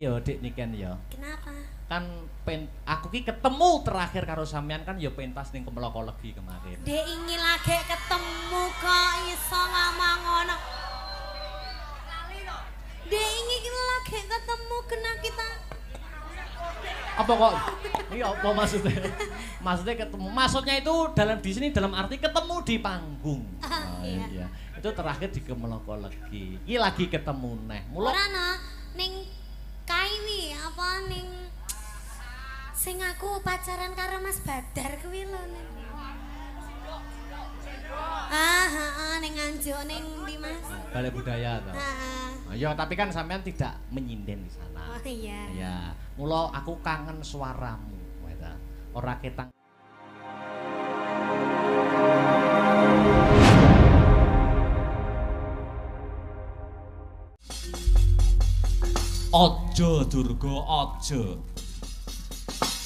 Yo Dik Niken ya. Kenapa? Kan aku ki ketemu terakhir karo sampean kan ya pentas ning Kemeloko Legi kemarin. Dek ingin lagi ketemu kok iso ngomong ngono. Dek ingin lagi ketemu kena kita. Apa kok? Iya apa maksudnya? Maksudnya ketemu. Maksudnya itu di sini dalam arti ketemu di panggung. Oh, iya. Itu terakhir di Kemeloko Legi. Iki lagi ketemu neh. Ora no, ning Kaiwi apa ning sing aku pacaran karo Mas Badar kuwi lho ning. Ning Nganjuk ning ndi Mas? Balai Budaya toh. Heeh. Ya tapi kan sampean tidak menyinden di sana. Oh iya. Ya, mula aku kangen suaramu, weta. Ora ketang. Aja Durga, aja.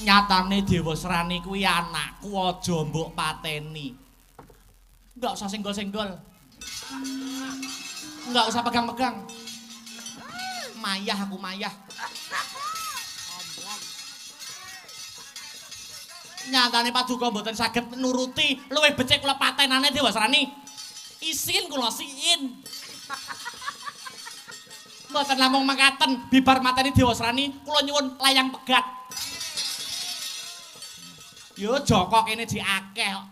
Nyatane Dewa Srani kuwi anakku, aja mbok pateni. Enggak usah senggol-senggol. Enggak usah pegang-pegang. Mayah aku mayah. Nyatane Paduka mboten saged nuruti luwih becik kula patenane Dewa Srani. Isin kula siin. Mboten namung mangkaten bibar mateni Dewa Srani kula nyuwun layang pegat. Yo Joko kene diakeh kok.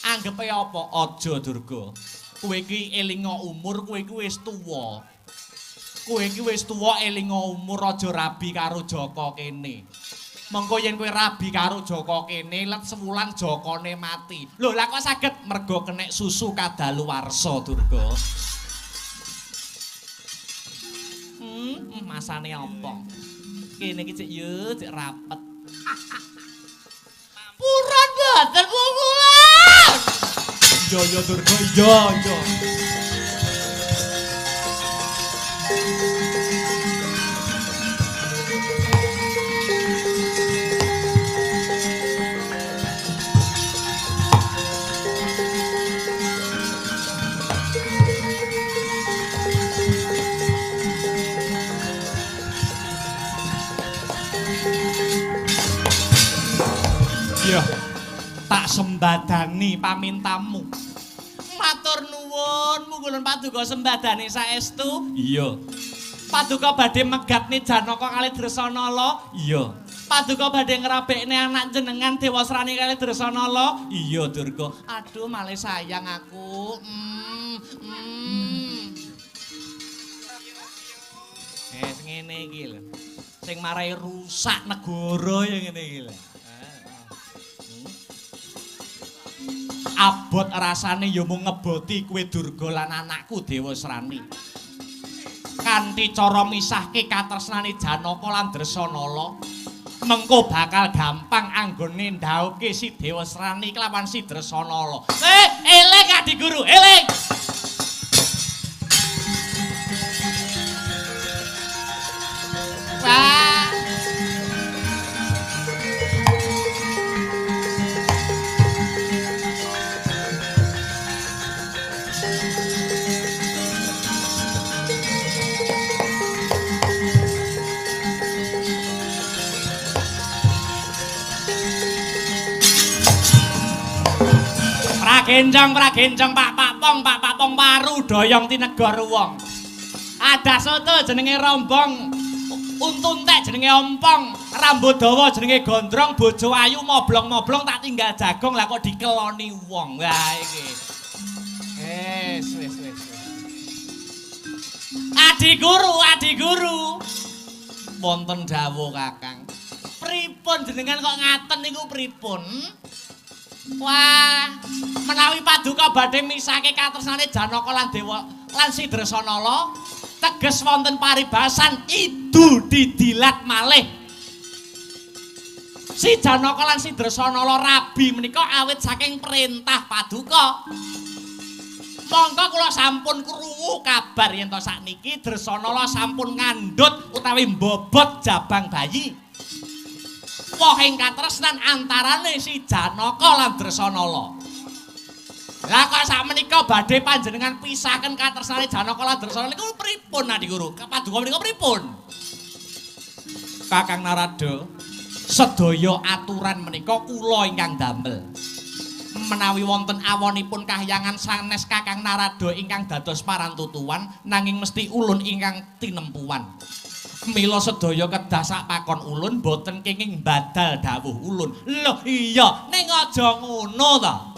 Anggepe apa? Aja Durga. Kowe iki elinga umur, kowe iki wis tuwa. Kowe iki wis tuwa elinga umur aja rabi karo Joko kene. Mengko yen kowe rabi karo Joko kene let sewulan Jokone mati. Lho lah kok saged mergo kenek susu kadaluwarsa Durga. Masane apa? Kene iki cek yo cek rapet. Purun mboten pukulan. Yo Durga yo. Iya, tak sembadani pamintamu. Matur nuwun, mungguhun Paduka sembadani saestu. Iya. Paduka badhe megatne Janaka kalih Dresanala. Iya. Paduka badhe ngrabekne anak jenengan Dewa Srani kalih Dresanala. Iya, Durga. Aduh, malih sayang aku. Sing ngene iki lho. Sing marai rusak negara ya ngene iki lho. Abot rasane ya mung ngeboti kowe Durga lan anakku Dewa Srani. Kanthi cara misahke katresnane Janaka lan Dresanala, mengko bakal gampang anggone ndhauke si Dewa Srani kelawan si Dresanala. Eling Adi Guru, eling. Wah. Pragenjang Pak Pong paru doyong tinegor wong. Ada soto jenenge rombong, untuntek jenenge ompong, rambut dawa jenenge gondrong, bojo ayu moblong-moblong tak tinggal jagung lah kok dikeloni wong. Wah iki. Wis. Adi Guru. Wonten dawuh Kakang. Pripun jenengan kok ngaten niku pripun? Wah, menawi Paduka badhe misahke katresnane Janaka lan Dewa lan si Dresanala, teges wonten paribasan idu didilat malih. Si Janaka lan si Dresanala rabi menika awit saking perintah Paduka. Monggo kula sampun krungu kabar yen to sakniki Dresanala sampun ngandhut utawi mbobot jabang bayi. Wohing katresnan antarane si Janaka lan Dresanala. Lah kok sakmenika badhe panjenengan pisahaken katresnane Janaka lan Dresanala niku pripun Adi Guru? Paduka menika pripun? Kakang Narada, sedaya aturan menika kula ingkang damel. Menawi wonten awonipun kahyangan sanes Kakang Narada ingkang dados parantutuan nanging mesti ulun ingkang tinempuan. Mila sedaya kedah sak pakon ulun boten kenging badal dawuh ulun. Lho iya, ning aja ngono ta.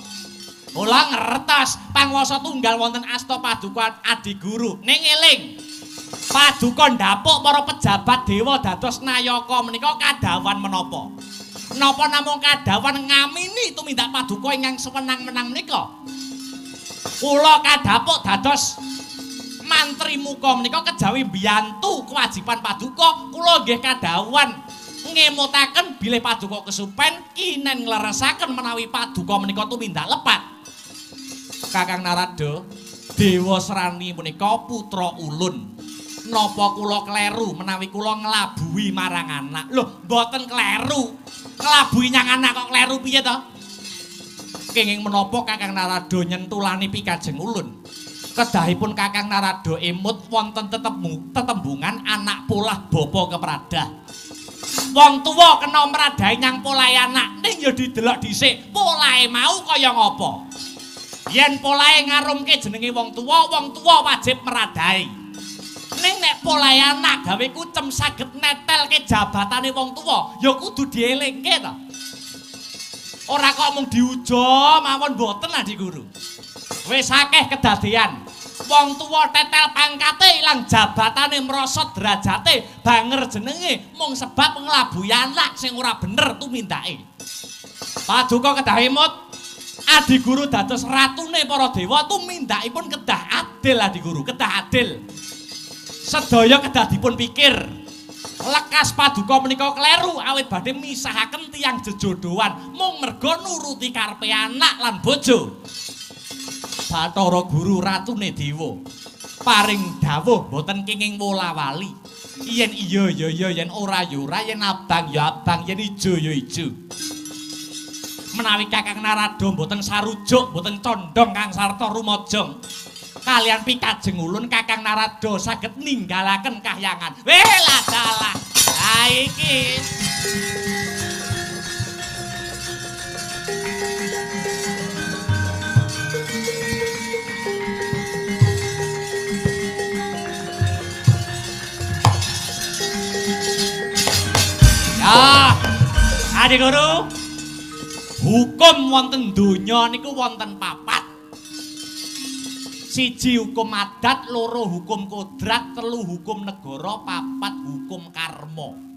Mula ngertos panguwasa tunggal wonten asta padukan Adi Guru. Ning eling. Paduka ndapuk para pejabat dewa dados nayaka menika kadawan menapa? Napa namung kadawan ngamini tumindak paduka ingkang sewenang-wenang menika? Kula kadapuk dados mantri muka menika kejawi mbiyantu kewajiban paduka, kula nggih kadawan ngemutaken bilih paduka kesupen kinen ngleresaken menawi paduka menika tumindak lepat. Kakang Narada, Dewa Serani menika putra ulun. Napa kula kleru menawi kula nglabuhi marang anak? Lho, mboten kleru. Nglabuhi nyang anak kok kleru piye to? Kenging menapa Kakang Narada nyentulani pikajeng ulun? Kedahipun Kakang Narada emut wonten tetembungan anak polah bapa kepradah. Wong tuwa kena mradahi nyang polahe anak, ning ya didelok dhisik polahe mau kaya ngapa. Yen polahe ngarumke jenenge wong tuwa wajib mradahi. Ning nek polahe anak gawe kucem saged netelke jabatane wong tuwa, ya kudu dielingke to. Ora kok mung diuja mawon mboten Adi Guru. Wis akeh kedadean. Wong tuwa tetel pangkate ilang jabatane merosot derajate banger jenenge mung sebab nglabuhi anak sing ora bener tumindake. Paduka kedah emut Adi Guru dados ratune para dewa tumindakipun kedah adil Adi Guru, kedah adil. Sedaya kedah dipun pikir. Lekas paduka menika kleru awit badhe misahaken tiyang jejodohan mung merga nuruti karepe anak lan bojo. Bathara Guru ratune dewa paring dawuh boten kenging wola-wali. Yen iya ya iya, yen ora ya ora, yen abang ya abang, yen ijo ya ijo. Menawi Kakang Narada boten sarujuk, boten condong kang sarta rumajang kalian pikajeng ulun, Kakang Narada saged ninggalaken kahyangan. Weh ladalah. Ha iki. Ya, Adi Guru. Hukum wonten donya niku wonten papat. Siji hukum adat, loro hukum kodrat, telu hukum negara, papat hukum karma.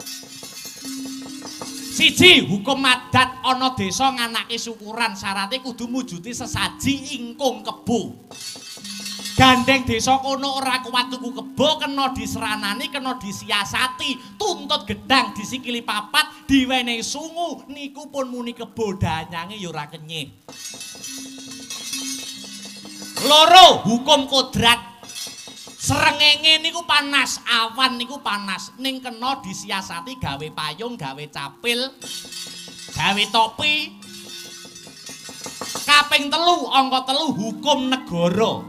Siji hukum adat, ana desa nganake syukuran syarate kudu mujuti sesaji ingkung kebo. Gandeng desa kono ora kuat tuku kebo, kena diseranani, kena disiasati, tuntut gedang disikili papat, diwenehi sungu, niku pun muni kebo danyange ya ora kenyih. Loro hukum kodrat. Srengenge niku panas, awan niku panas, ning kena disiasati gawe payung, gawe capil, gawe topi. Kaping telu, angka telu hukum negara.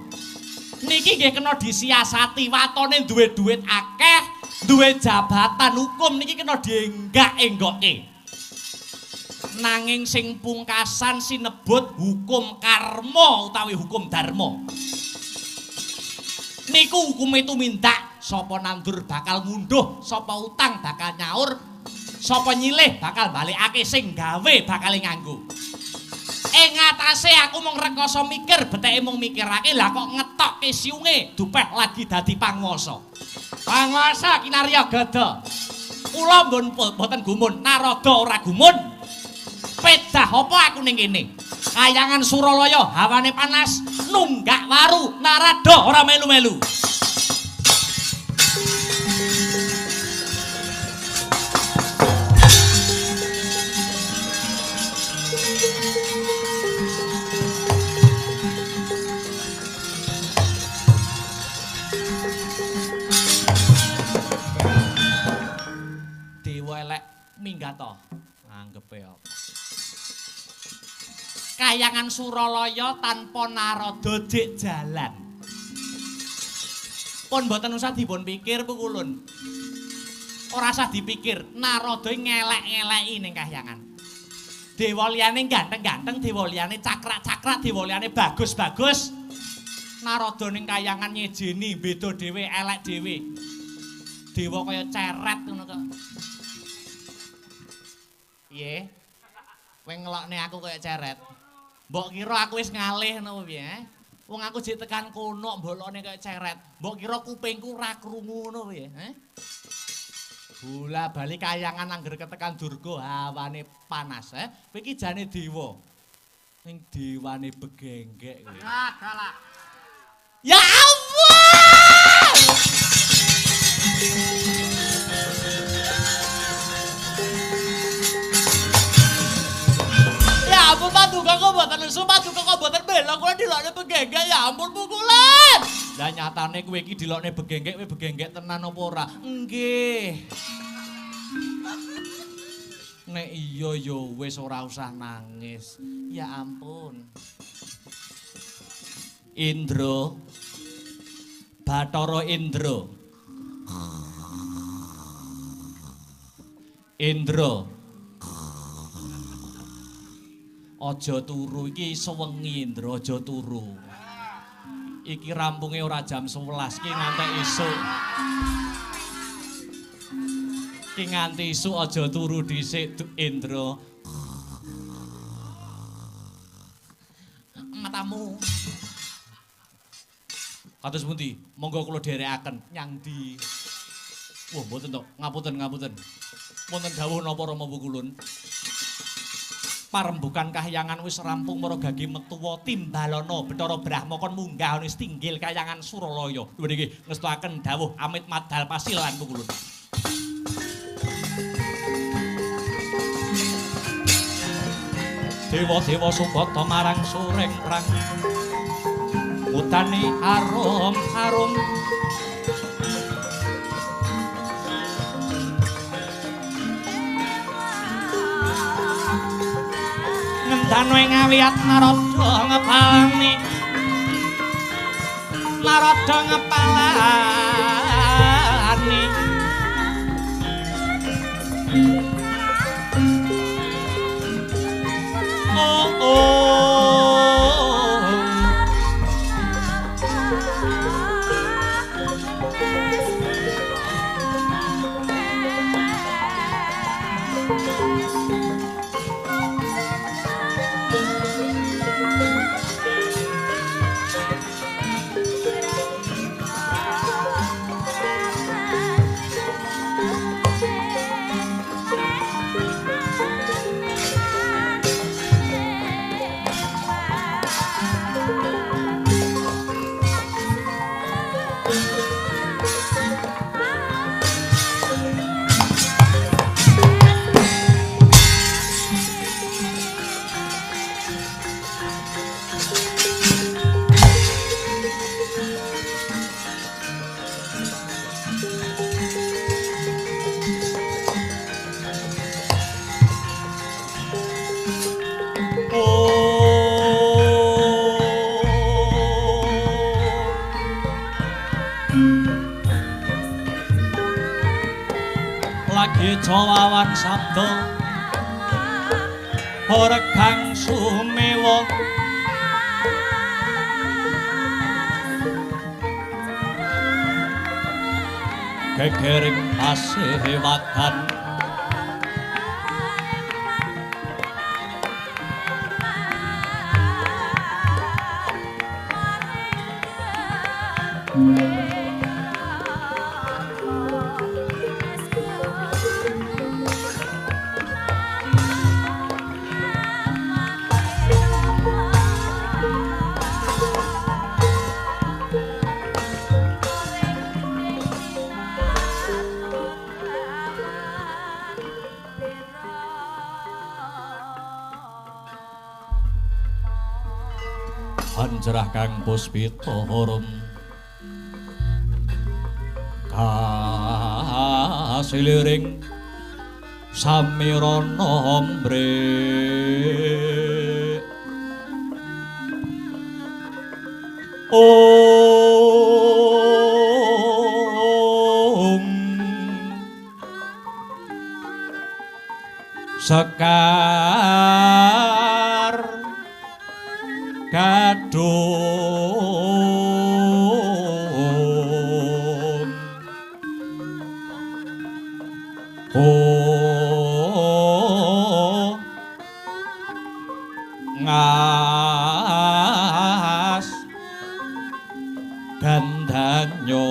Niki nggih kena disiasati, watone duwe duit akeh, duwe jabatan hukum niki kena dienggak-enggokke. Nanging sing pungkasan sinebut hukum karma utawi hukum dharma. Niku hukume tumindak, sapa nandur bakal munduh, sapa utang bakal nyaur, sapa nyilih bakal balikake, sing gawe bakal nganggo. Ing atase aku mung rekoso mikir, beteke mung mikirake, lah kok ngetokke siunge dupeh lagi dadi panguwasa. Panguwasa kinarya gada. Kula mboten gumun, Narada ora gumun. Pedah apa aku ning kene? Kayangan Suralaya hawane panas, nunggak waru, Narada ora melu-melu. Minggato anggepe apa? Kayangan Suralaya tanpa Narada jek jalan. Pun mboten usah dipun pikir pukulun. ora usah dipikir, Narada ngelek-ngeleki ning kahyangan. Dewa liyane ganteng-ganteng, dewa liyane cakrak-cakrak, dewa liyane bagus-bagus. Narada ning kahyangan nyejeni, beda dhewe, elek dhewe. Dewa kaya ceret ngono kok. Piye? Kowe ngelokne aku kaya ceret. Mbok kira aku wis ngalih ngono piye? Wong aku jek tekan kono mbolokne kaya ceret. Mbok kira kupingku ora krungu ngono piye? Bola bali kayangan angger ketekan durga hawane panas, Kowe iki jane dewa. Ning dewane begenggek kowe. Galak. Ya Allah! Ya ampun paduka kok mboten lesu, paduka kok mboten bela kula dilokne begenggek ya ampun pukulan. Lah nyatane kowe iki dilokne begenggek, kowe begenggek tenan apa ora? Nggih. Nek iya ya wis ora usah nangis. Ya ampun. Indra. Bathara Indra. Indra. Aja turu iki sewengi Indra, aja turu. Iki rampunge ora jam 11 ki ngantek esuk. Ki nganti esuk aja turu dhisik Indra. Matamu. Kados pundi? Monggo kula dherekaken nyang ndi. Wah, mboten to. Ngapunten. Wonten dawuh napa Rama Pukulun? Parembukan kahyangan wis rampung para gage metuwa timbalana Bathara Brahma kon munggah wis tinggil kahyangan Suralaya. Lho niki ngestuaken dawuh amit madal pasilan Pukulun. Dewa-dewa Subata marang sureng prang. Utane harum-harum. Ngendano ing awiyat Narada ngepalani. Narada ngepalani. Lagi cawawan sabda Regang sumewa gegering pasewatan Panjerah kang puspita harum kasiliring samirana mbrek Om Sekar gadung ngas gandanyo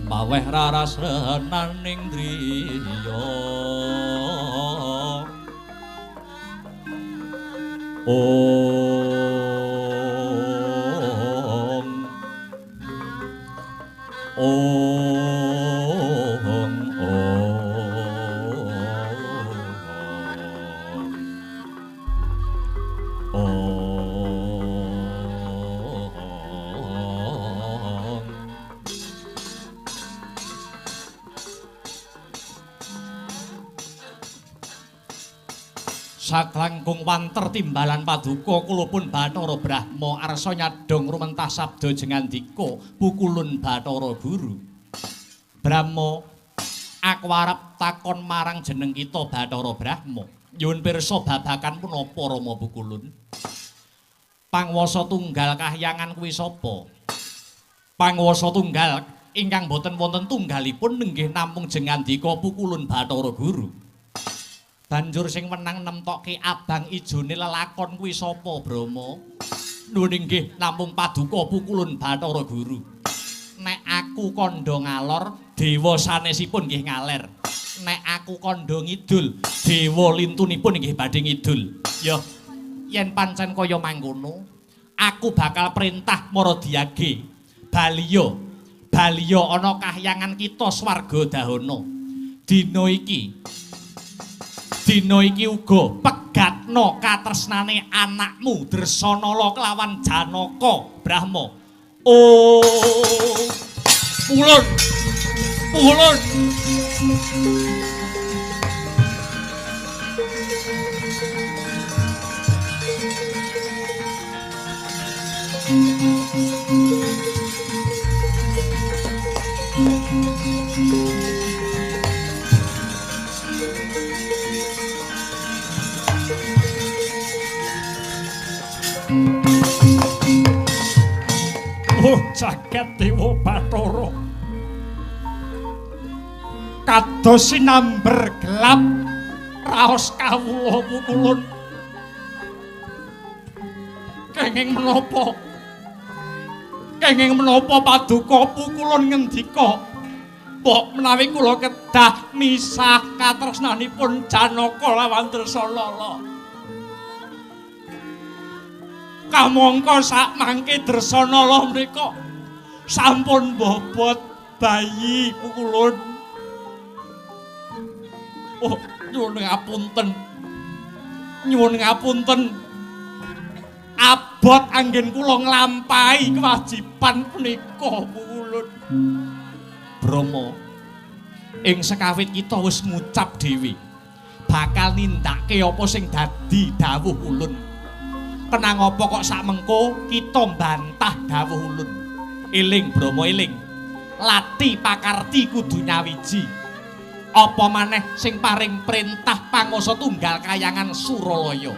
maweh raras renaning driya saklangkung wanter timbalan paduka kula pun Bathara Brahma arsa nyadong rumentah sabda jengandika pukulun Bathara Guru. Brahma, aku arep takon marang jeneng kita Bathara Brahma. Nyuwun pirsa babakan punapa Rama Pukulun? Pangwasa tunggal kahyangan kuwi sapa? Pangwasa tunggal ingkang boten wonten tunggalipun nenggih namung jengandika pukulun Bathara Guru. Banjur sing menang nemtokke abang ijone lelakon kuwi sapa, Brama? Nuwun inggih namung paduka pukulun Bathara Guru. Nek aku kandha ngalor, dewa sanesipun nggih ngaler. Nek aku kandha ngidul, dewa lintunipun nggih badhe ngidul. Ya, yen pancen kaya mangkono, aku bakal perintah Maradyage. Baliya ana kahyangan kita swarga dahana. Dina iki uga pegatna katresnane anakmu Dresanala kelawan Janaka Brahma. Oh, ulun. Oh, jagat Dewa Bathara. Kados sinamber gelap raos kawula pukulun. Kenging menapa paduka pukulun ngendika mbok menawi kula kedah misah katresnanipun Janaka lawan Dresanala. Kamangka sak mangke Dresanala mriku sampun bobot bayi pukulun. Oh, nyuwun ngapunten. Abot anggen kula nglampahi kewajiban punika pukulun. Brama, ing sekawit kita wis ngucap dhewe bakal nindakake apa sing dadi dawuh ulun. Tenang apa kok sak mengko kita mbantah dawuh ulun. Eling Brama, eling. Lati pakarti kudu nyawiji. Apa maneh sing paring perintah Pangwasa Tunggal Kahyangan Suralaya.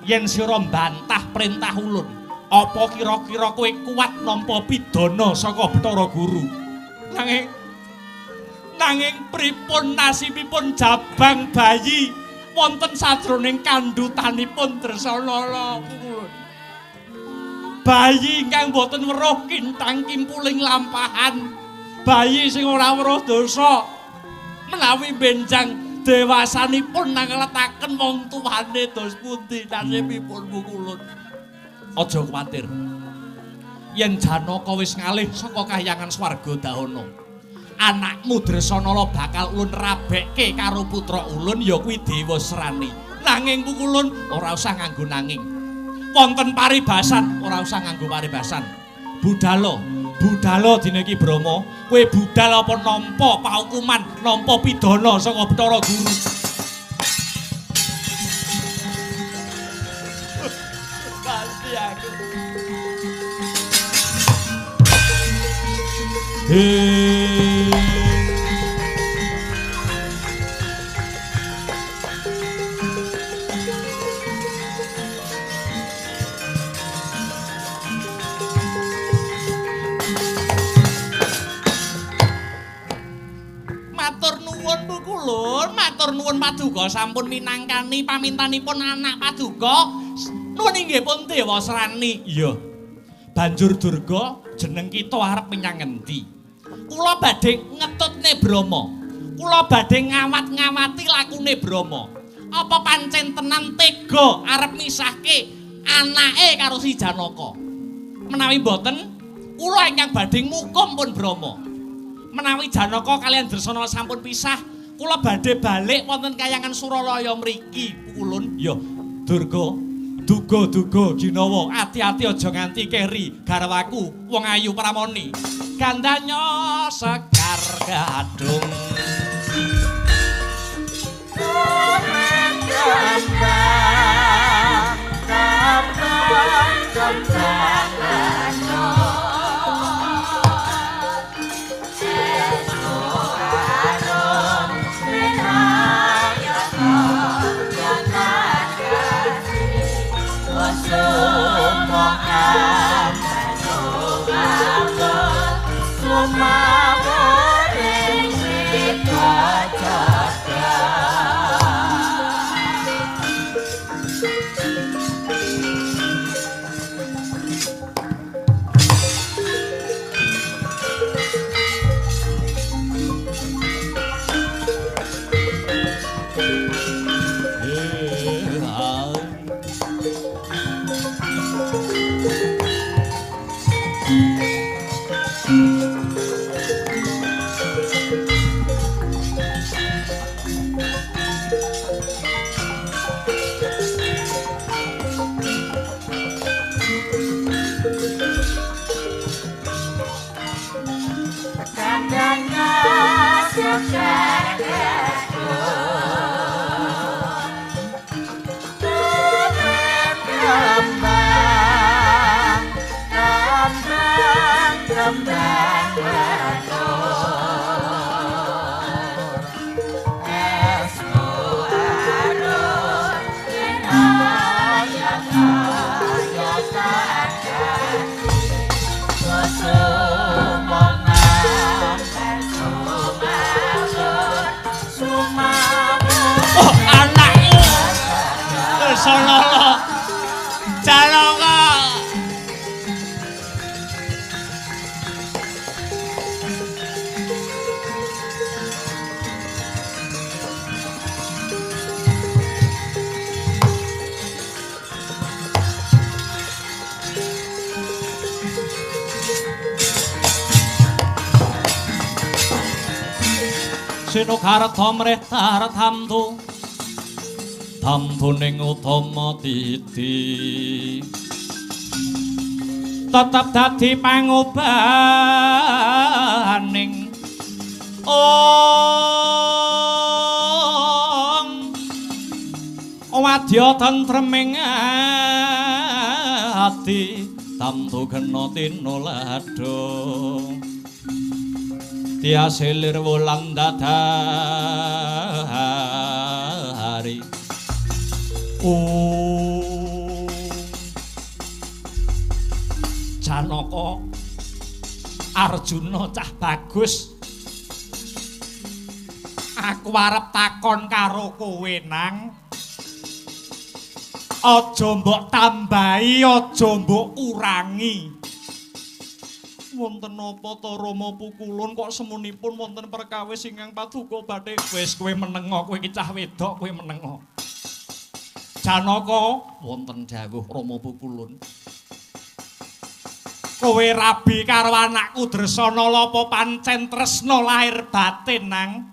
Yen sira mbantah perintah ulun, apa kira-kira kowe kuat nampa pidana saka Bathara Guru? Nanging pripun nasibipun jabang bayi wonten sajroning kandhutanipun Dresanala pukulun. Bayi ingkang boten weruh kintang kimpuling lampahan, bayi sing ora weruh dosa, menawi benjang dewasanipun nangletaken wong tuwane dos pundi nasibipun pukulun. Aja kuwatir. Yen Janaka wis ngalih saka kahyangan swarga dahana, anakmu Dresanala bakal ulun rabekke karo putra ulun ya kuwi Dewa Srani. Nanging pukulun ora usah nganggo nanging. Wonten paribasan, ora usah nganggo paribasan. Budhalo dina iki Brama, kowe budhal apa nampa paukuman, nampa pidana saka Bathara Guru. aku. Matur nuwun Bu Kulun, matur nuwun Paduka sampun minangkani pamintanipun anak Paduka. Nuwun inggih pun Dewa Srani. Iya. Banjur Durga jeneng kita arep menyang ngendi? Kula badhe ngetutne Brama. Kula badhe ngawat-ngawati lakune Brama. Apa pancen tenan tega arep misahke anake karo si Janaka? Menawi mboten, kula ingkang badhe ngukum pun Brama. Menawi Janaka kalian Dresana sampun pisah, kula badhe balik wonten kayangan Suralaya mriki, Kulun. Ya, Durga. Duga-duga ginawa, ati-ati aja nganti keri garwaku wong ayu pramoni. Gandanya sekar gadung. Sanala Janaka Sinokarta mrehtar tamtu tamtuning utama titi tetep dadi pangobaning wadya tentreming ati tamtu kena tinulada tiasilir wulan dadari Janaka Arjuna cah bagus. Aku arep takon karo kowe nang. Aja mbok tambahi, aja mbok kurangi. Wonten apa ta Rama Pukulun kok semunipun wonten perkawis ingkang Paduka badhe wis kowe menenga, kowe iki cah wedok kowe menenga. Janaka wonten dawuh Rama Pukulun. Kowe rabi karo anakku Dresana apa pancen tresna lahir batin nang.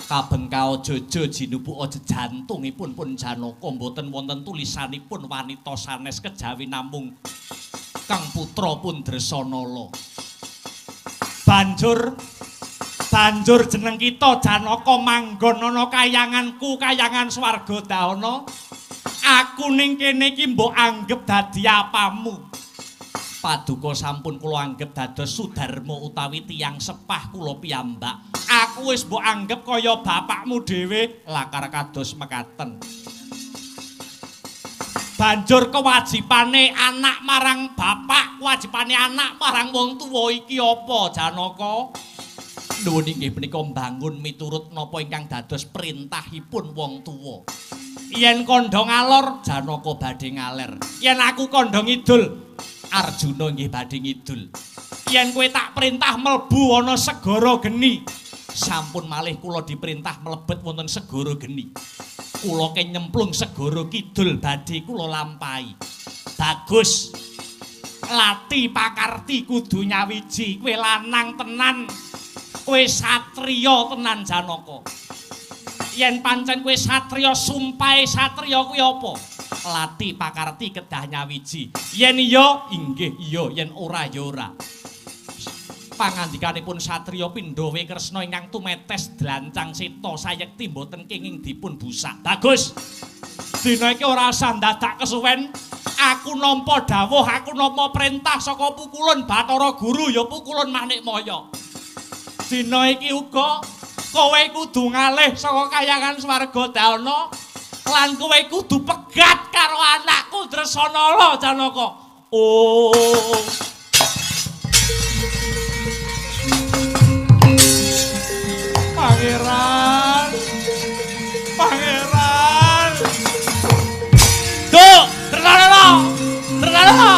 Kabengka aja jinubu aja jantungipun pun Janaka mboten wonten tulisanipun wanita sanes kejawi namung Kang putra pun Dresanala. Banjur jeneng kita Janaka manggon ana kayanganku, kayangan Swargadana. Aku ning kene iki mbok anggep dadi apamu. Paduka sampun kula anggep dados sudarma utawi tiyang sepah kula piyambak. Aku wis mbok anggep kaya bapakmu dhewe, lakar kados mekaten. Banjur kewajibane anak marang bapak, kewajibane anak marang wong tuwa iki apa, Janaka? Nuwun inggih menika mbangun miturut napa ingkang dados perintahipun wong tuwa. Yen kandha ngalor, Janaka badhe ngaler. Yen aku kandha ngidul, Arjuna nggih badhe ngidul. Yen kowe tak perintah mlebu ana segara geni, sampun malih kula diperintah mlebet wonten segara geni. Kula ke nyemplung segara kidul badhe kula lampahi. Bagus. Lati pakarti kudu nyawiji, kowe lanang tenan. Kowe satriya tenan Janaka. Yen pancen kowe satriya, sumpahe satriya kuwi apa? Lati pakarti kedah nyawiji. Yen iya inggih iya, yen ora ya ora. Pangandikanipun satriya Pandhawa Kresna ingkang tumetes dlancang seta sayekti mboten kenging dipun busak. Bagus. Dina iki ora usah dadak kesuwen. Aku nampa dawuh, aku nampa perintah saka pukulun Bathara Guru ya pukulun Manikmaya. Dina iki uga kowe kudu ngalih saka kayangan swarga Dalna lan kowe kudu pegat karo anakku Dresanala Janaka. Oh. Pangeran. Pangeran. Duh, Dresanala. Dresanala.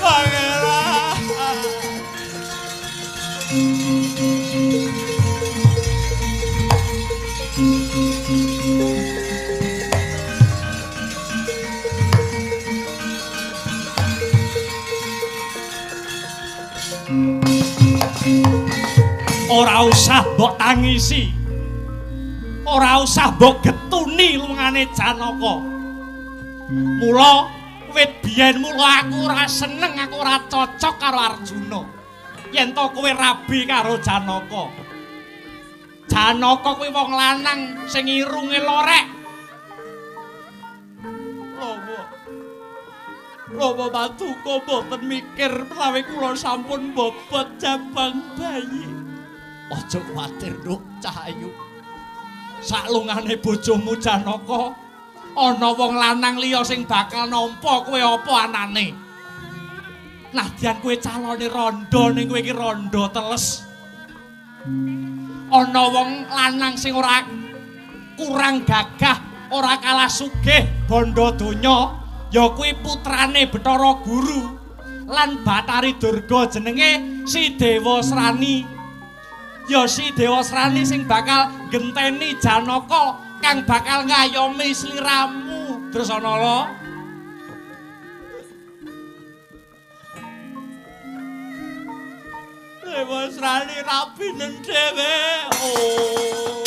Pangeran. Ora usah mbok tangisi. Ora usah mbok getuni lungane Janaka. Mula wit biyen mula aku ora seneng, aku ora cocok karo Arjuna. Yen to kowe rabi karo Janaka. Janaka kuwi wong lanang sing irunge lorek. Lomo Paduka mboten mikir menawi kula sampun bobot jabang bayi. Aja kuwatir, Nduk Cahayu. Saklungane bojomu Janaka, ana wong lanang liya sing bakal nampa kowe apa anane. Nadyan kowe calone randha ning kowe iki randha teles. Ana wong lanang sing ora kurang gagah, ora kalah sugih bondo donya, ya kuwi putrane Bathara Guru lan Bathari Durga jenenge Si Dewa Srani. Ya Si Dewa Srani sing bakal genteni Janaka kang bakal ngayomi sliramu Dresanala. Dewa Srani rabinen dhewe. Oh.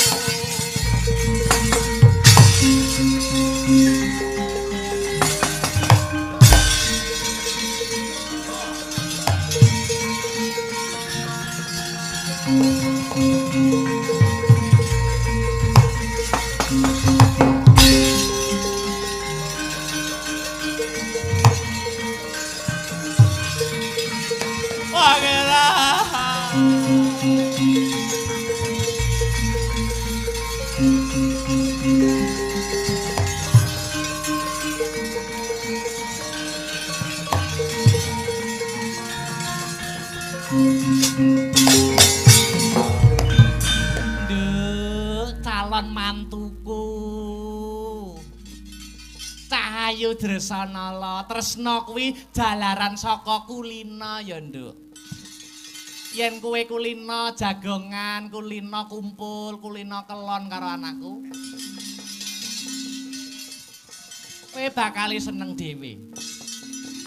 Cahayu Dresanala, tresna kuwi jalaran saka kulina ya, Nduk. Yen kowe kulina jagongan, kulina kumpul, kulina kelon karo anakku, kowe bakal seneng dhewe.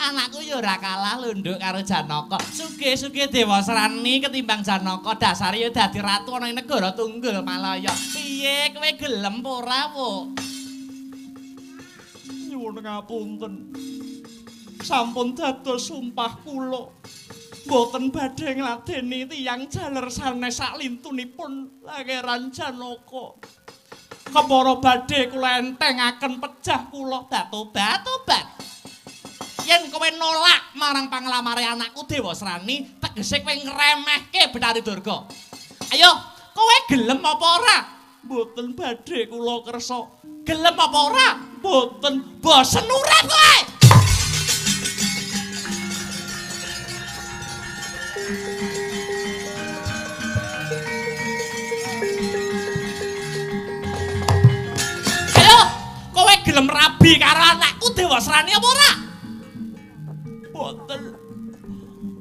Anakku ya ora kalah lho, Nduk, karo Janaka. Sugih-sugih Dewa Srani ketimbang Janaka, dasare ya dadi ratu ana ing negara Tunggul Malaya. Piye kowe gelem apa ora, Wuk? Nyuwun ngapunten. Sampun dados sumpah kula. Mboten badhe ngladeni tiyang jaler sanes saklintunipun Pangeran Janaka. Kepara badhe kula entengaken pejah kula batu-bat. Yen kowe nolak marang panglamare anakku Dewasrani, tegese kowe ngremehke Betari Durga. Ayo, kowe gelem apa ora? Mboten badhe kula kersa. Gelem apa ora? Mboten. Bosen urip kowe. Ayo, kowe gelem rabi karo anakku Dewasrani apa ora? Boten.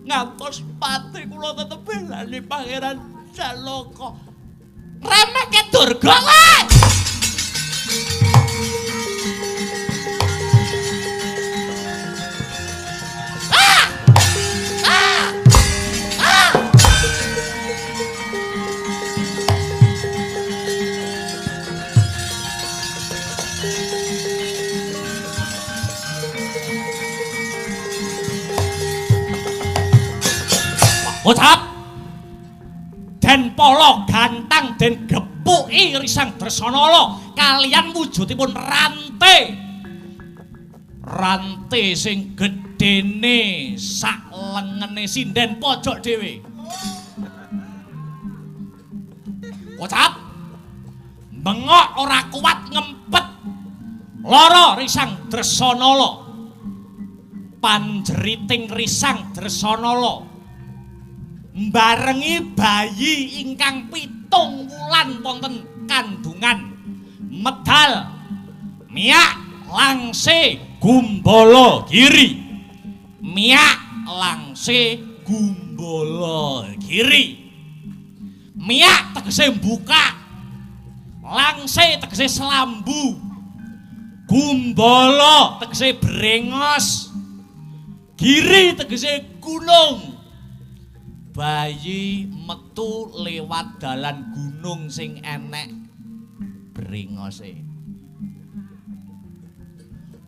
Ngantos pati kula tetep belani Pangeran Janaka. Remehke Durga kowe. Ucap den polo gantang den gepuki risang Dresanala kalian wujudipun rantai sing gedene sak lengene sinden pojok dhewe. Ucap bengok ora kuat ngempet lara risang Dresanala panjeriting risang Dresanala mbarengi bayi ingkang 7 wulan wonten kandungan medal miyak langse Gumbala Giri. Miyak langse Gumbala Giri. Miyak tegese buka, langse tegese selambu, Gumbala tegese brengos, Giri tegese gunung. Bayi metu lewat dalan gunung sing enek brengose.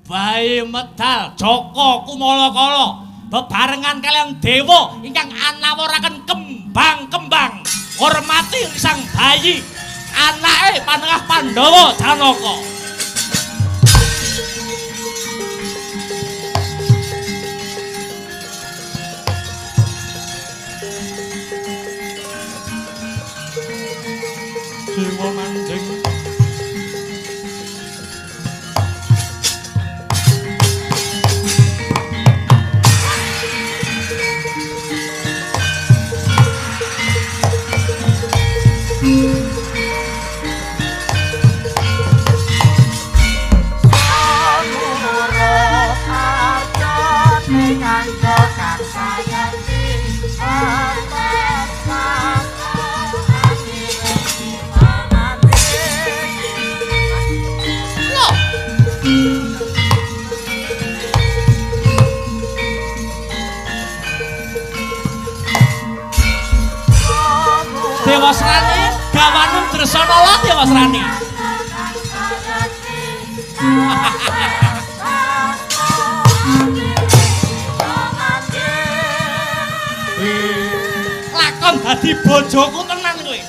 Bayi medal Jaka Kumalakala bebarengan kalian dewa ingkang anawaraken kembang-kembang hormati sang bayi anake Panengah Pandhawa Janaka. Dewa manjing Dewasrani gawanen Dresanala Dewasrani. Lakon dadi bojoku tenan kowe.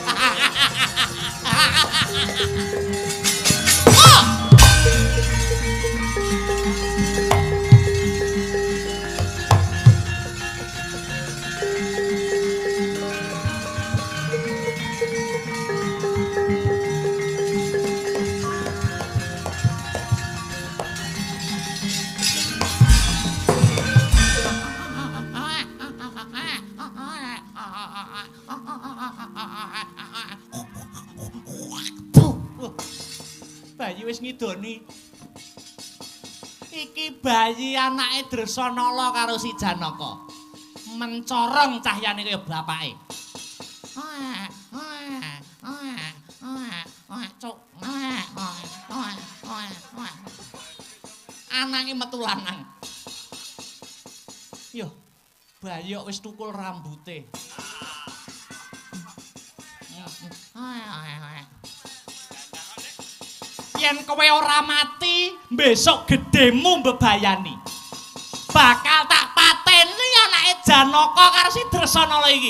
Bayi wis ngidoni. Iki bayi anake Dresanala karo si Janaka. Mencorong cahyane kaya bapake. Anake metu lanang. Yo, bayi kok wis tukul rambute. Yen kowe ora mati, besok gedemu mbebayani. Bakal tak pateni anake Janaka karo si Dresanala iki.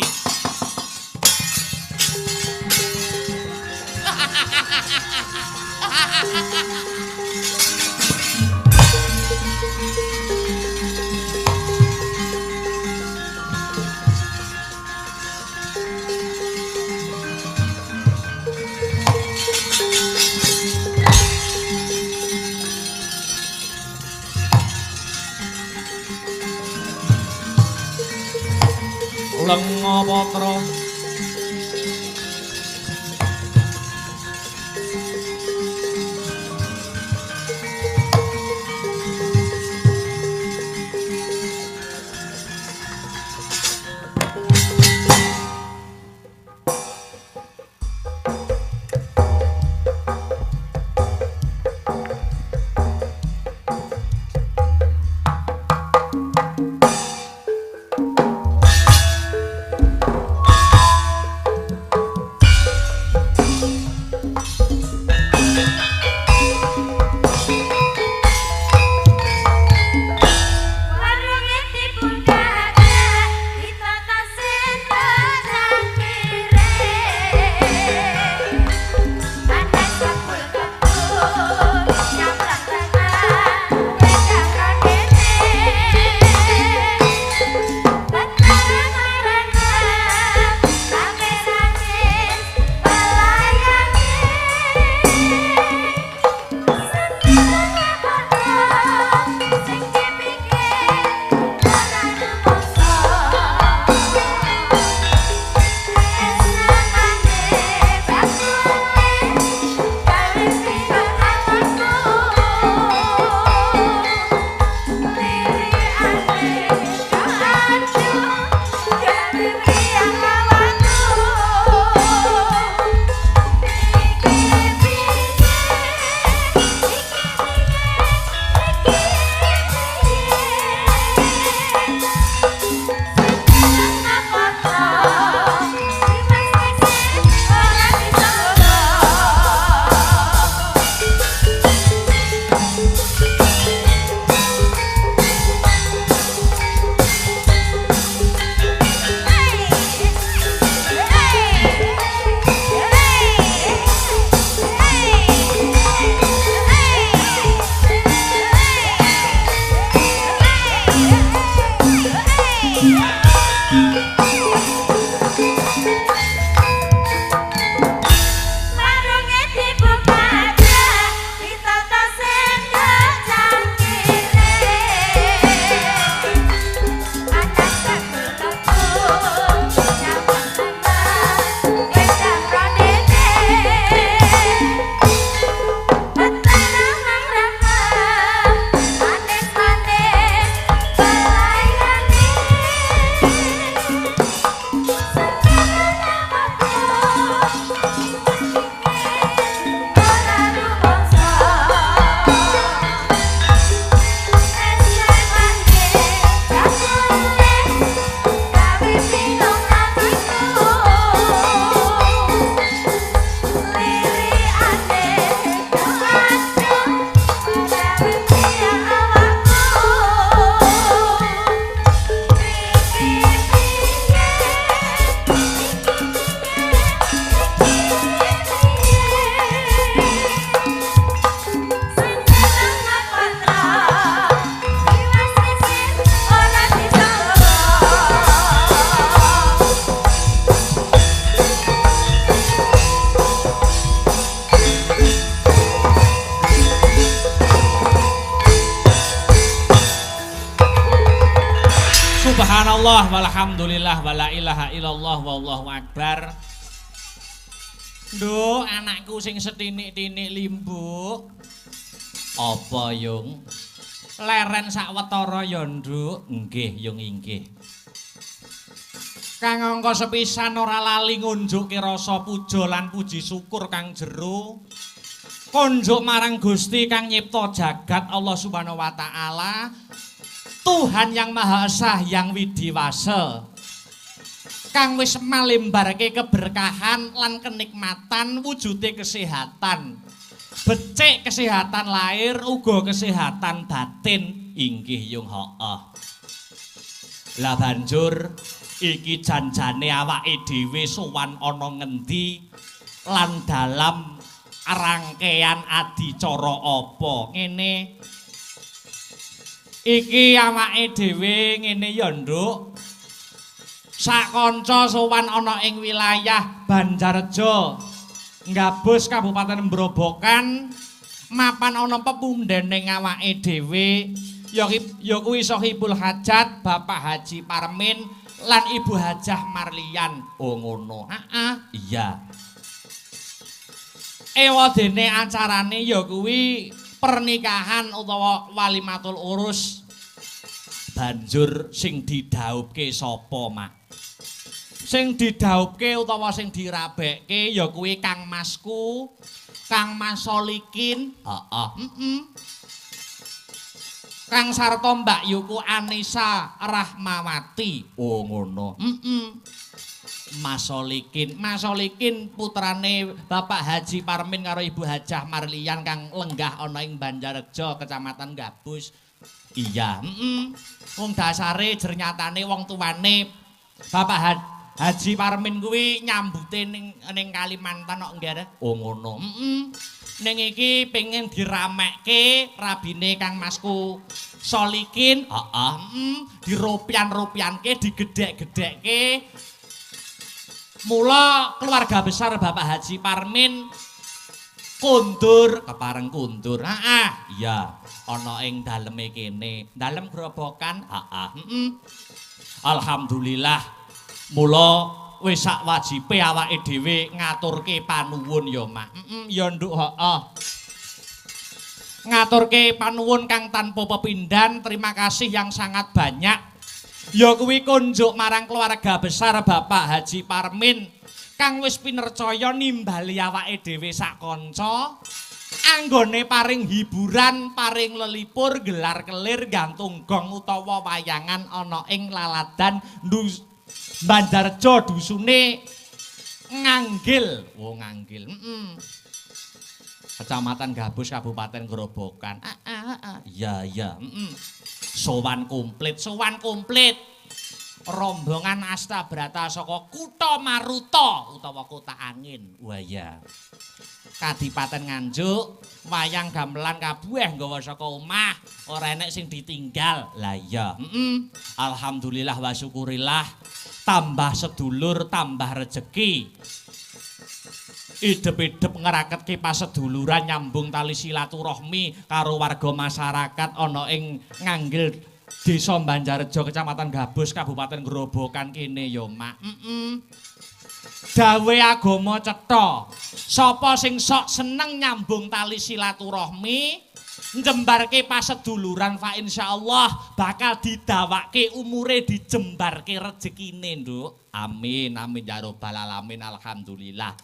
Lenga patra Subhanallah walhamdulillah wala ilaha illallah wallahu akbar. Duh, anakku sing setinik-tinik limbu. Apa, Yung? Leren sawetara ya, Nduk. Nggih, Yung inggih. Kang angka sepisan ora lali ngunjukke rasa puja lan puji syukur kang jero. Konjuk marang Gusti kang nyipta jagat Allah Subhanahu wa taala. Tuhan yang Maha Esa yang widiwasa kang wis malembarke keberkahan lan kenikmatan wujude kesehatan becik kesehatan lahir uga kesehatan batin inggih Yung Ho'oh Lah banjur iki janjane awake dhewe sowan ana ngendi lan dalam rangkaian adicara apa ngene. Iki awake dhewe ngene ya, Nduk. Sak kanca sowan ana ing wilayah Banjarjo, Gabus Kabupaten Mrobokan, mapan ana pepundhening awake dhewe ya kuwi Sohibul Hajat Bapak Haji Parmin lan Ibu Hajah Marlian. Oh ngono. Iya. Ewadene acarane ya kuwi pernikahan utawa walimatul urus. Banjur sing didhauhke sapa, Mak? Sing didhauhke utawa sing dirabekke ya kuwi Kang Masku, Kang Mas Solikin, Kang sarta Mbak Yuku Anissa Rahmawati. Oh ngono. Mas Solikin putrane Bapak Haji Parmin karo Ibu Hajah Marlian kang lenggah ana ing Banjarjo, Kecamatan Gabus. Iya, wong dasare jernyatane wong tuane Bapak Haji Parmin kuwi nyambute ning Kalimantan kok nggih. Oh ngono. Ning iki pengen diramekke rabine Kang Masku Solikin, diropian-ropianke, digedhek-gedhekke. Mula keluarga besar Bapak Haji Parmin kundur, kepareng kundur. Iya, ana ing daleme kene, dalem Grobogan. Alhamdulillah. Mula wis sak wajibe awake dhewe ngaturke panuwun ya, Mak. Ya Nduk, ngaturke panuwun kang tanpa pepindhan, terima kasih yang sangat banyak. Ya kuwi kunjuk marang keluarga besar Bapak Haji Parmin kang wis pinercaya nimbali awake dhewe sak kanca anggone paring hiburan, paring lelipur, gelar kelir, gantung gong utawa wayangan ana ing laladan Banjarjo dusune Nganggil. Oh Nganggil. Kecamatan Gabus Kabupaten Grobogan. Iya. Sowan komplit. Rombongan Astabrata saka Kutha Maruta utawa Kota Angin. Wah ya. Kadipaten Nganjuk, wayang gamelan kabueh nggawa saka omah, ora enek sing ditinggal. Lah iya. Alhamdulillah wa syukurillah. Tambah sedulur, tambah rejeki. Idep-idep ngeraketke paseduluran nyambung tali silaturahmi karo warga masyarakat ana ing Nganggil Desa Banjarjo Kecamatan Gabus Kabupaten Grobogan kene ya, Mak. Dawe agama cetha. Sapa sing sok seneng nyambung tali silaturahmi, njembarke paseduluran fa insyaallah bakal didawake umure, dijembarke rezekine, Nduk. Amin ya rabbal alamin. Alhamdulillah.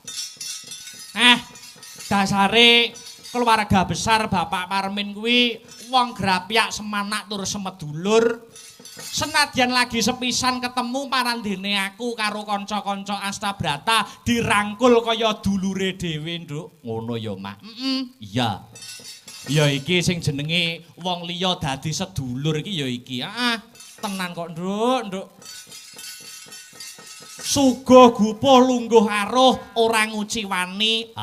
Dasare keluarga besar Bapak Parmin kuwi wong grapyak semanak tur semedulur. Senadyan lagi sepisan ketemu parandene aku karo kanca-kanca Astabrata dirangkul kaya dulure dhewe, Nduk. Ngono ya, Mak. Iya. Ya iki sing jenenge wong liya dadi sedulur iki ya iki. Tenan kok, Nduk. Suguh gupuh lungguh aruh ora nguci wani.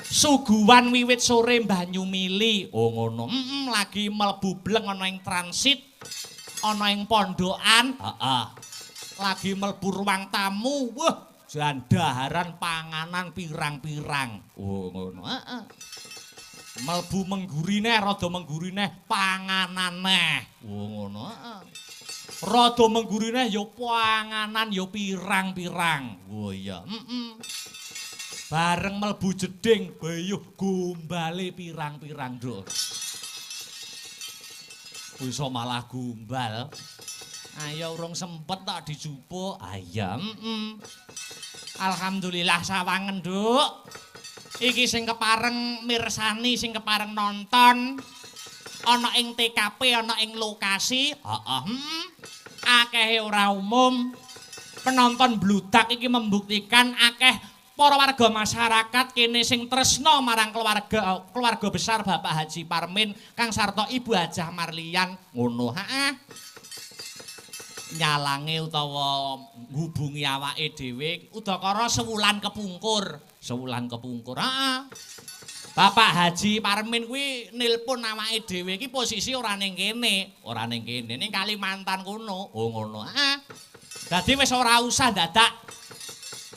Suguhan wiwit sore banyu mili. Oh ngono. Lagi mlebu bleng ana ing transit, ana ing pondokan. Lagi mlebu ruang tamu. Wah, jandaharan panganan pirang-pirang. Oh ngono. Mlebu menggurine, rada menggurine panganane. Oh ngono. Rada menggurine ya panganan ya pirang-pirang. Oh iya. Bareng mlebu jeding bayuh gombale pirang-pirang, Nduk. Bisa malah gombal. Ayo urung sempet tak dijupuk. Ayam. Alhamdulillah sawangen, Nduk. Iki sing kepareng mirsani, sing kepareng nonton ana ing TKP, ana ing lokasi. Akeh ora umum. Penonton bludak iki membuktikan akeh para warga masyarakat kene sing tresna marang keluarga besar Bapak Haji Parmin kang sarta Ibu Hajah Marlian. Ngono. nyalange utawa ngubungi awake dhewe udakara sewulan kepungkur. Sewulan kepungkur. Heeh. Bapak Haji Parmin kuwi nilpun awake dhewe iki posisi ora ning kene, ning Kalimantan kono. Oh ngono. Heeh. Dadi wis ora usah dadak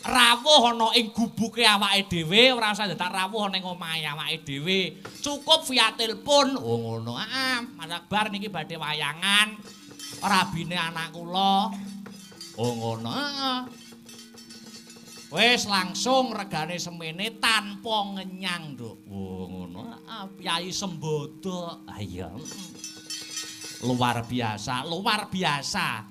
rawuh ana ing gubuke awake dhewe, ora usah dadak rawuh ning omahe awake dhewe. Cukup via telepon. Oh ngono. Heeh. Mas Akbar niki badhe wayangan. Rabine anak kula. Oh ngono. Heeh. Wis langsung regane semene tanpa ngenyang, Nduk. Oh ngono. Kyai Sembodo. Ah iya. Luar biasa, luar biasa.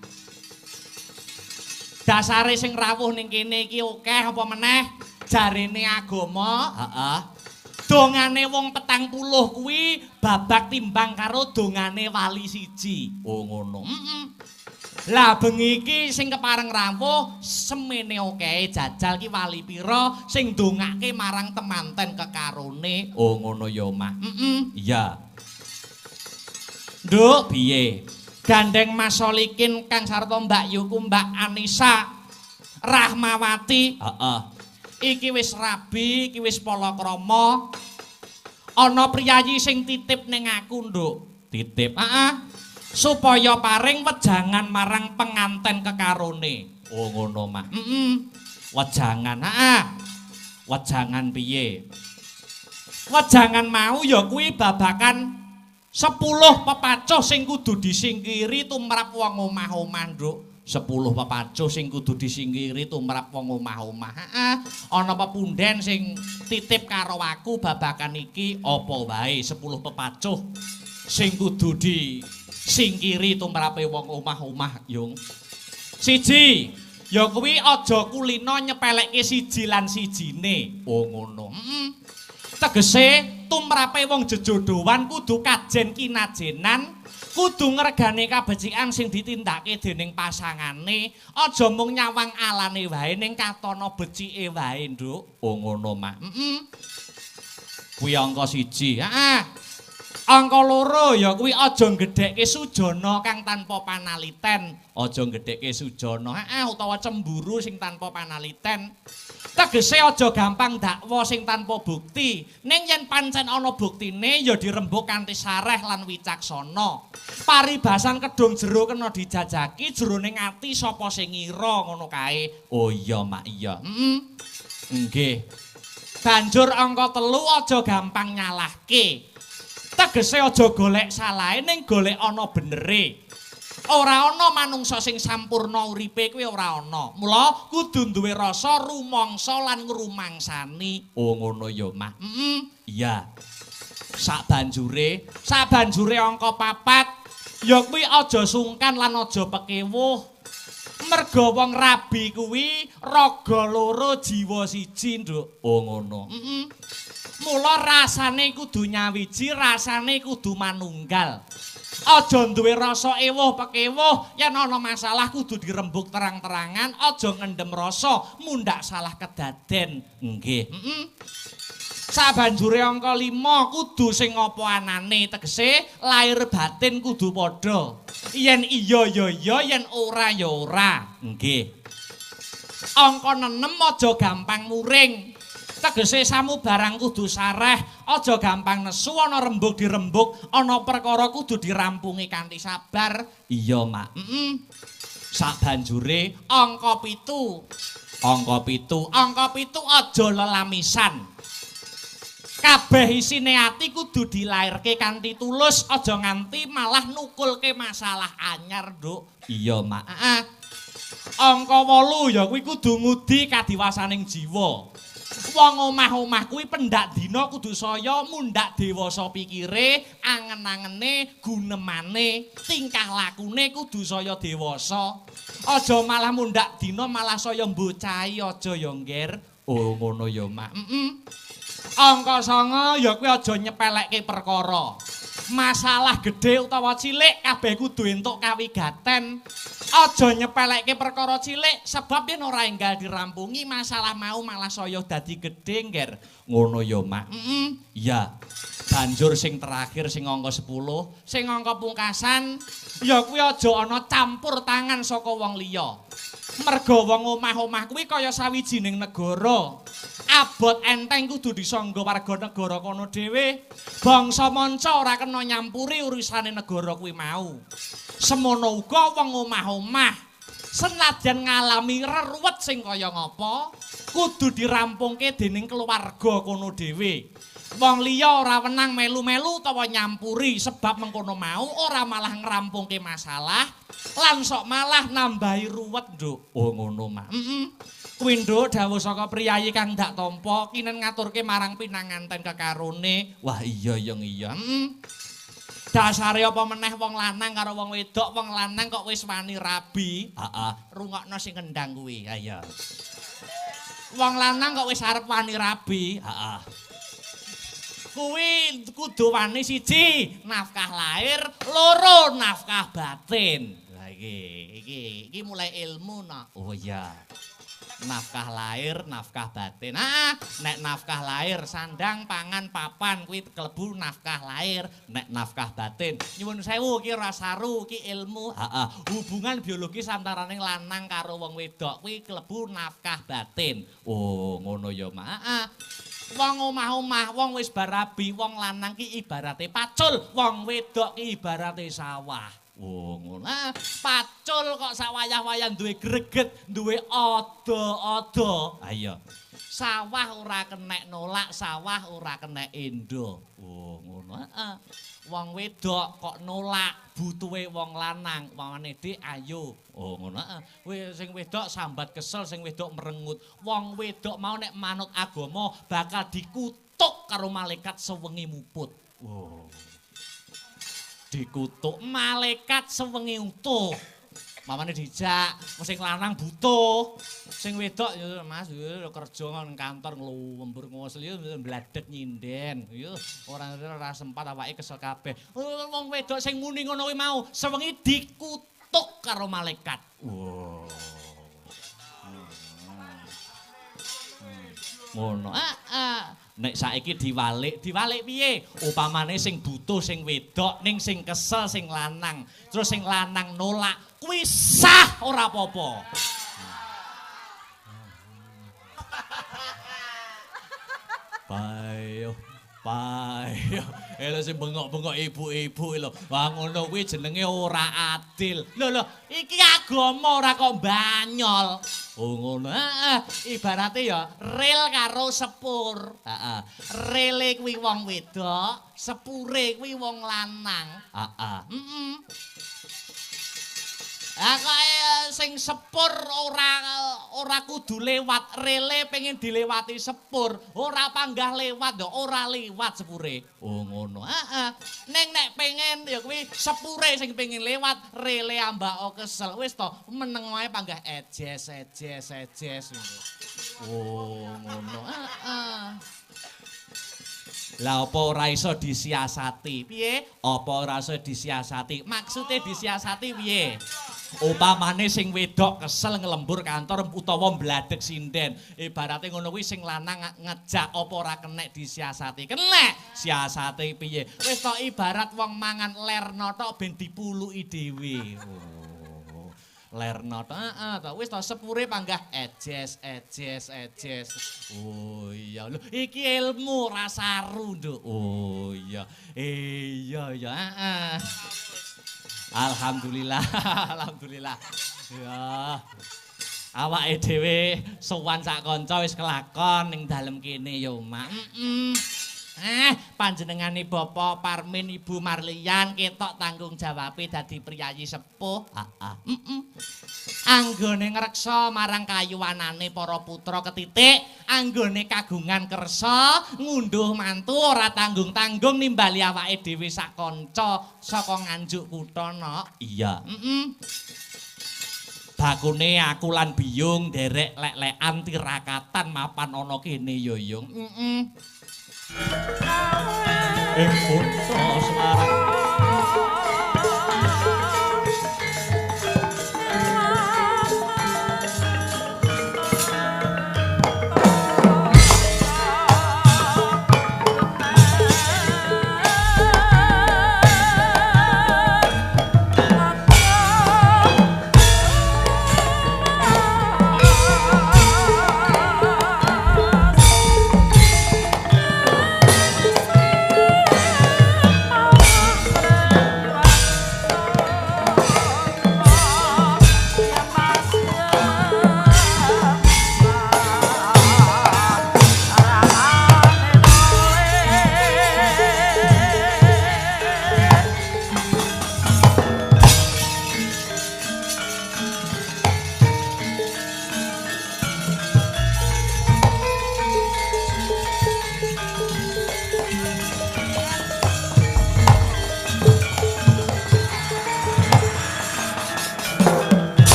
Dasare sing rawuh ning kene iki akeh apa meneh jarene agama, heeh. Dongane wong 40 kuwi babak timbang karo dongane wali siji. Oh ngono. Heeh. Lah bengi iki sing kepareng rawuh semene okehe jajal ki wali pira sing ndongake marang temanten kekarone. Oh ngono ya, Mas. Iya. Nduk piye? Gandeng Mas Solikin Kang sarta Mbak Yuku Mbak Anissa Rahmawati. Heeh. Iki wis rabi, iki wis palakrama. Ana priyayi sing titip ning aku, Nduk. Titip. Heeh. Supaya paring wejangan marang penganten kekarone. Oh ngono, Mak. Wejangan, wejangan piye? Wejangan mau ya kuwi babakan 10 pepacuh sing kudu disingkiri tumrap wong omah-omah, Nduk. 10 pepacuh sing kudu disingkiri tumrap wong omah-omah. Ana pepunden sing titip karo aku babakan iki apa wae 10 pepacuh sing kudu disingkiri tumrape wong omah-omah, Yung. Siji, ya kuwi aja kulino nyepelekke siji lan sijine. Oh ngono. Tegese tumrape wong jejodhoan kudu kajen kinajenan, kudu ngregane kabecikan sing ditindakake dening pasangane, aja mung nyawang alane wae ning katana becike wae, Nduk. Oh ngono, Mak. Kuwi angka 1. Heeh. Angka 2 ya kuwi aja gedhekke sujana kang tanpa panaliten, aja gedhekke sujana, utawa cemburu sing tanpa panaliten. Tegese aja gampang dakwa sing tanpa bukti. Ning yen pancen ana buktine ya dirembuk kanthi sareh lan wicaksana. Paribasan kedung jero kena dijajaki jroning ati sapa sing ngira ngono kae. Oh iya, Mak, iya. Nggih. Banjur angka 3 aja gampang nyalahke. Tegese aja golek salahe ning golek ana benere. Ora ana manungsa sing sampurna uripe kuwi ora ana. Mula kudu duwe rasa rumangsa lan ngrumangsani. Oh ngono ya, Mas. Iya. Sabanjure angka 4 ya kuwi aja sungkan lan aja pekewuh. Merga wong rabi kuwi raga 2 jiwa 1, Nduk. Oh ngono. Mula rasane kudu nyawiji, rasane kudu manunggal. Aja duwe rasa ewuh pekewuh, yen ana masalah kudu dirembuk terang-terangan, aja ngendhem rasa mundhak salah kedaden. Nggih. Sabanjure angka 5 kudu sing apa anane, tegese lahir batin kudu padha. Yen iya ya iya, yen ora ya ora. Nggih. Angka 6 aja gampang muring. Tegese samu barang kudu sareh, aja gampang nesu, ana rembug dirembug, ana perkara kudu dirampungi kanthi sabar. Iya, Mak. Sabanjure angka 7. Angka 7 aja lelamisan. Kabeh isine ati kudu dilairke kanthi tulus, aja nganti malah nukulke masalah anyar, Nduk. Iya, Mak. Angka 8 ya kuwi kudu ngudi kadiwasaning jiwa. Wong omah-omah kuwi pendak dina kudu saya mundhak dewasa pikire, angen-angene, gunemane, tingkah lakune kudu saya dewasa. Aja malah mundhak dina malah saya mbocahi aja ya, Ngger. Oh, ngono ya, Mak. Angka 9 ya kuwi aja nyepelekke perkara. Masalah gedhe utawa cilik kabeh kudu entuk kawigaten. Aja nyepelekke perkara cilik sebab yen ora enggal dirampungi masalah mau malah saya dadi gedhe ngger. Ngono ya, Mak. Iya. Banjur sing terakhir sing angka 10, sing angka pungkasan ya kuwi aja ana campur tangan saka wong liya. Merga wong omah-omah kuwi kaya sawijining negara. Abot enteng kudu disangga warga negara kono dhewe. Bangsa manca ora kena nyampuri urusane negara kuwi mau. Semono uga wong omah-omah senadyan ngalami reruwet sing kaya ngapa kudu dirampungke dening keluarga kono dhewe. Wong liya ora wenang melu-melu utawa nyampuri sebab mengkono mau ora malah ngrampungke masalah lan sok malah nambahi ruwet, Nduk. Oh ngono, Mak. Kuwi Nduk dawuh saka priyayi kang dak tampa kinen ngaturke marang pinanganten kekarone. Wah iya yang iya. Dasare apa meneh wong lanang karo wong wedok, wong lanang kok wis wani rabi. Heeh, rungokno sing kendang kuwi. Ha iya. Wong lanang kok wis arep wani rabi. Heeh. Kuwi kudu wani siji, nafkah lahir, loro nafkah batin. Lah iki mulai ilmu no. Oh iya. Nafkah lahir, nafkah batin. Nek nafkah lahir sandang, pangan, papan kuwi kelebu nafkah lahir. Nek nafkah batin nyuwun sewu iki ora saru iki ilmu. Hubungan biologis antaraning lanang karo wong wedok kuwi kelebu nafkah batin. Oh, ngono ya, Mak. Wong omah-omah, wong wis barabi, wong lanang ki ibarate pacul, wong wedok ki ibarate sawah. Oh ngono. Pacul kok sak wayah-wayah duwe greget, duwe ada-ada. Ayo. Sawah ora kenek nolak, sawah ora kenek endo. Oh ngono. Wong wedok kok nolak butuhe wong lanang, wongane dik ayo. Oh ngono. Kuwi sing wedok sambat kesel, sing wedok merengut. Wong wedok mau nek manut agama bakal dikutuk karo malaikat sewengi muput. Oh. Dikutuk malaikat sewengi utuh. Mamane dijak, sing lanang butuh, sing wedok ya Mas kerja nang kantor nglumber ngosel ya mbladek nyinden. Ya ora sempat awake kesel kabeh. Wong wedok sing muni ngono kuwi mau sewengi dikutuk karo malaikat. Wow. Ngono. Nek saiki diwalik piye? Upamane sing butuh sing wedok ning sing kesel sing lanang. Terus sing lanang nolak, kuwi sah ora apa-apa. Payo. Lho sing bengok-bengok ibu-ibu lho. Wah ngono kuwi jenenge ora adil. Lho iki agama ora kok banyol. Oh ngono. Ibarate ya ril karo sepur. Heeh. Rile kuwi wong wedok, sepure kuwi wong lanang. Heeh. Kok sing sepur ora kudu lewat rele pengen dilewati sepur, ora panggah lewat ora liwat sepure. Oh ngono. Ning nek pengen ya kuwi sepure sing pengen lewat rele ambak kesel. Wis to meneng wae panggah ejes. Oh ngono. Lah apa ora iso disiasati? Piye? Apa ora iso disiasati? Maksude disiasati piye? Upamane sing wedok kesel ngelembur kantor utawa mbladek sinden. Ibarate ngono kuwi sing lanang ngejak apa ora kenek disiasati. Kenek. Siasate piye? Wis tok ibarat wong mangan lerna tok ben dipuluki dhewe. Oh. Lerna tok. Wis tok sepure panggah ejes. Oh iya lho iki ilmu ora saru, Nduk. Oh iya. Iya. Alhamdulillah. Ya. Awake dhewe sowan sak kanca wis kelakon ning dalem kene ya, Mak. Panjenengane Bapak Parmin Ibu Marlian ketok tanggung jawabe dadi priyayi sepuh. Anggone ngreksa marang kayuwanane para putra ketitik, anggone kagungan kersa, ngunduh mantu ora tanggung-tanggung nimbali awake dhewe sak kanca saka nganjuk kutha no. Iya. Bakune aku lan Biyung derek lek-lekan tirakatan mapan ana kene ya, Yung. Ing kutha Semarang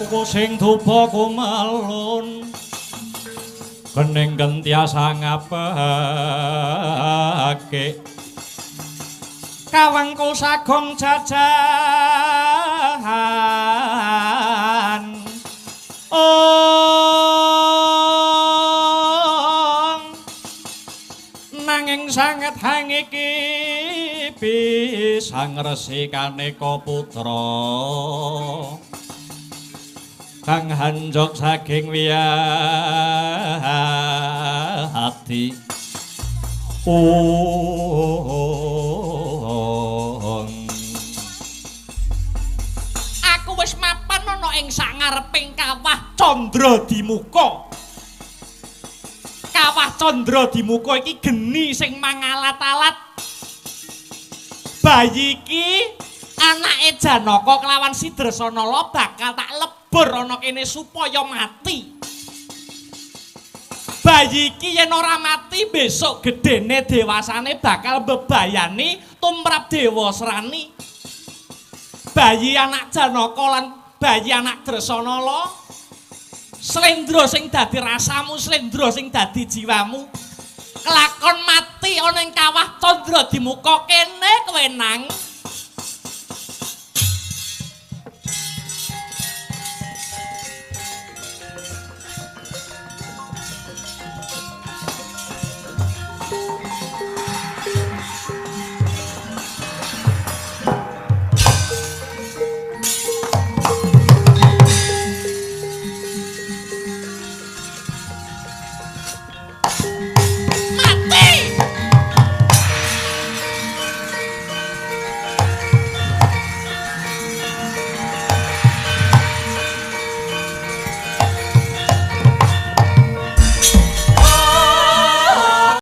tuku sing dupa kumelun kening gentiasa ngapake kawangku sagong jajahan nanging sanget hangiki pisang resikane putra kang hanjok saking wiyati aku wis mapan ana ing sangareping kawah Candra-Dimuka. Kawah Candra-Dimuka iki geni sing mangalat-alat. Bayi iki anake Janaka kelawan Sidrasanala bakal tak lebur ana kene supaya mati. Bayi iki yen ora mati besok gedene dewasane bakal mbebayani tumrap Dewasrani. Bayi anak Janaka lan bayi anak Drasanala slendra sing dadi rasamu, slendra sing dadi jiwamu. Kelakon mati ana ing kawah Candra-Dimuka kene kowe nang